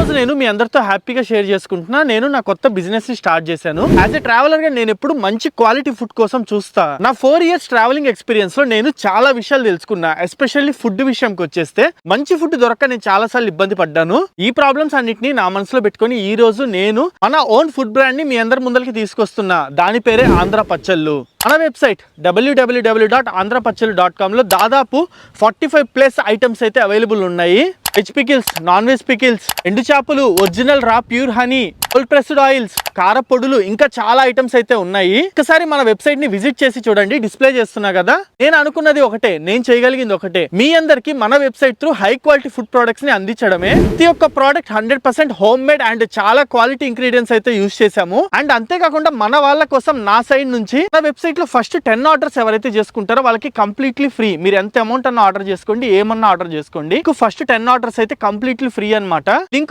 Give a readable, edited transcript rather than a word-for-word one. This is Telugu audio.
రోజు నేను మీ అందరితో హ్యాపీగా షేర్ చేసుకుంటున్నా. నేను నా కొత్త బిజినెస్ ని స్టార్ట్ చేశాను. యాజ్ ఎ ట్రావెలర్ గా నేను ఎప్పుడు మంచి క్వాలిటీ ఫుడ్ కోసం చూస్తా. నా 4 years ట్రావెలింగ్ ఎక్స్పీరియన్స్ లో నేను చాలా విషయాలు తెలుసుకున్నా. ఎస్పెషల్లీ ఫుడ్ విషయంకి వచ్చేస్తే మంచి ఫుడ్ దొరక్క నేను చాలా సార్లు ఇబ్బంది పడ్డాను. ఈ ప్రాబ్లమ్స్ అన్నిటిని నా మనసులో పెట్టుకొని ఈ రోజు నేను మన ఓన్ ఫుడ్ బ్రాండ్ ని మీ అందరి ముందరికి తీసుకొస్తున్నా. దాని పేరే ఆంధ్ర పచ్చళ్ళు. మన వెబ్సైట్ www.andhrapachallu.com లో దాదాపు 45+ ఐటమ్స్ అయితే అవైలబుల్ ఉన్నాయి. Veg pickles, non veg pickles, ఎండు చేపలు, original raw pure honey, cold pressed oils, కారపొడులు, ఇంకా చాలా ఐటమ్స్ అయితే ఉన్నాయి. ఒకసారి మన వెబ్సైట్ ని విజిట్ చేసి చూడండి. డిస్ప్లే చేస్తున్నా కదా. నేను అనుకున్నది ఒకటే, నేను చేయగలిగింది ఒకటే, మీ అందరికి మన website through high quality food products ని అందించడమే. ప్రతి ఒక్క ప్రోడక్ట్ 100% హోమ్ మేడ్ అండ్ చాలా క్వాలిటీ ఇంగ్రీడియంట్స్ అయితే యూజ్ చేసాము. అండ్ అంతేకాకుండా మన వాళ్ళ కోసం నా సైడ్ నుంచి నా వెబ్సైట్ లో ఫస్ట్ 10 ఆర్డర్స్ ఎవరైతే చేసుకుంటారో వాళ్ళకి కంప్లీట్లీ ఫ్రీ. మీరు ఎంత అమౌంట్ అన్న ఆర్డర్ చేసుకోండి, ఏమన్నా ఆర్డర్ చేసుకోండి. ఫస్ట్ 10 ఆర్డర్స్ అయితే కంప్లీట్లీ ఫ్రీ అన్నమాట. లింక్